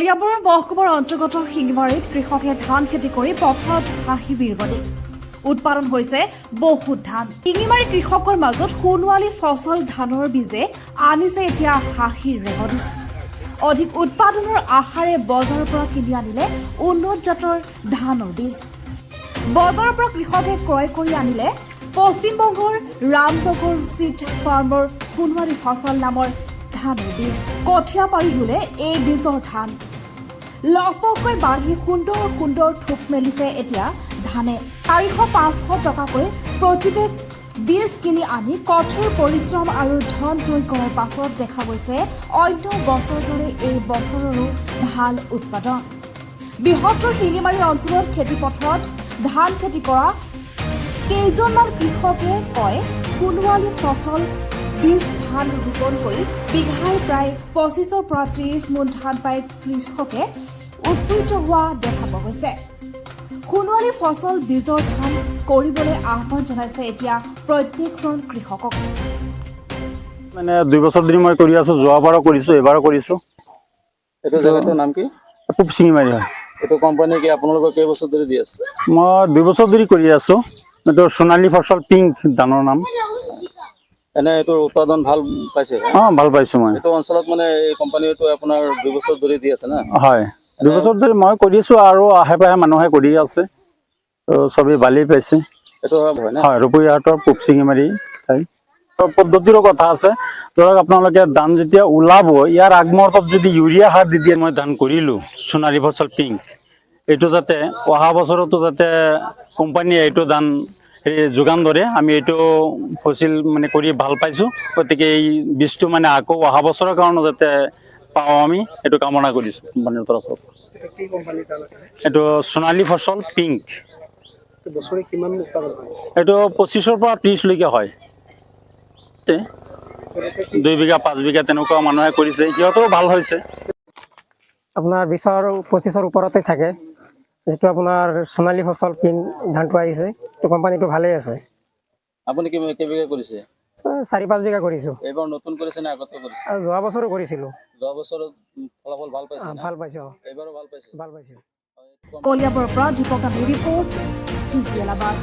কলিয়াবৰৰ মহকুমাৰ অন্তৰ্গত শিঙিমাৰীত কৃষকে ধান খেতি কৰি পথাৰত হাঁহি বিৰগণি উৎপাদন হৈছে বহুত ধান। শিঙিমাৰী কৃষকৰ মাজত সোণোৱালী ফচল ধানৰ বীজে আনিছে এতিয়া হাঁহিৰ ৰেঙনি। অধিক উৎপাদনৰ আশাৰে বজাৰৰ পৰা কিনি আনিলে উন্নত জাতৰ ধানৰ বীজ। বজাৰৰ পৰা কৃষকে ক্ৰয় কৰি আনিলে পশ্চিমবংগৰ ৰামনগৰ চিট ফাৰ্মৰ সোণোৱালী ফচল নামৰ ধানৰ বীজ। কঠীয়া পাৰি ৰুলে এই বীজৰ ধান লহপহকৈ বাঢ়ি সুন্দৰ সুন্দৰ থোপ মেলিছে এতিয়া ধানে। 400-500 টকাকৈ প্ৰতিবেগ বীজ কিনি আনি কঠোৰ পৰিশ্ৰম আৰু ধন ব্যয় কৰাৰ পাছত দেখা গৈছে অন্য বছৰৰ দৰে এই বছৰৰো ভাল উৎপাদন। বৃহত্তৰ শিঙিমাৰী অঞ্চলত খেতিপথাৰত ধান খেতি কৰা কেইজনমান কৃষকে কয় সোণোৱালী ফচল বীজ ধান ৰোপণ কৰি বিঘাই প্ৰায় 25-ৰ পৰা 30 মোন ধান পাই কৃষকে উৎফুল্লিত হোৱা দেখা পোৱা গৈছে। সোণোৱালী ফচল বীজৰ ধান কৰিবলৈ আহ্বান জনাইছে এতিয়া প্ৰত্যেকজন কৃষকক। মানে 2 বছৰ ধৰি মই কৰি আছো, যোৱাবাৰো কৰিছো, এবাৰো কৰিছো। এইটো জায়গাটোৰ নাম কি? খুব শিঙিমাৰী হয়। এইটো কোম্পানী কি আপোনালোকক কেই বছৰ ধৰি দি আছে? মই 2 বছৰ ধৰি কৰি আছো। এইটো সোণালী ফচল পিংক ধানৰ নাম। এনে এইটোৰ উৎপাদন ভাল পাইছে? ভাল পাইছো মই। এইটো অঞ্চলত মানে এই কোম্পানীটো আপোনাৰ 2 বছৰ ধৰি দি আছে না? হয়, 2 বছৰ ধৰি মই কৰিছো আৰু আহে পাহে মানুহে কৰি আছে, তো চবেই ভালেই পাইছে। এইটো হয় না? হয়, ৰূপহীহাটৰ পূব শিঙিমাৰী ঠাই। পদ্ধতিৰো কথা আছে। ধৰক আপোনালোকে ধান যেতিয়া ওলাব, ইয়াৰ আগমুহূৰ্তত যদি ইউৰিয়া সাৰ দি দিয়ে। মই ধান কৰিলো সোণালী ফচল পিংক, এইটো যাতে অহা বছৰতো যাতে কোম্পানীয়ে এইটো ধান যোগান ধৰে, আমি এইটো ফচিল মানে কৰি ভাল পাইছো। গতিকে এই বীজটো মানে আকৌ অহা বছৰৰ কাৰণে যাতে পাওঁ, আমি এইটো কামনা কৰিছো কোম্পানীৰ তৰফত। এইটো সোণালী ফচল পিংক। এইটো 25-ৰ পৰা 30 লৈকে হয়। 2 বিঘা 5 বিঘা তেনেকুৱা মানুহে কৰিছে, সিহঁতৰো ভাল হৈছে। আপোনাৰ 20-25-ৰ ওপৰতে থাকে। যিটো আপোনাৰ সোণালী ফচল পিন ধানটো আহিছে, এইটো কোম্পানীটো ভালেই আছে। আপুনি কেইবিঘা কৰিছে? 4-5 বিঘা কৰিছোঁ। এইবাৰ নতুন কৰিছে নে আগতে কৰিছে? আৰু যোৱা বছৰো কৰিছিলোঁ। যোৱা বছৰত ফলাফল ভাল পাইছে না? ভাল পাইছোঁ। এইবাৰো ভাল পাইছে? ভাল পাইছোঁ। কলিয়াবৰৰ পৰা দীপক গান্ধীৰ ৰিপৰ্ট, PCL আৱাজ।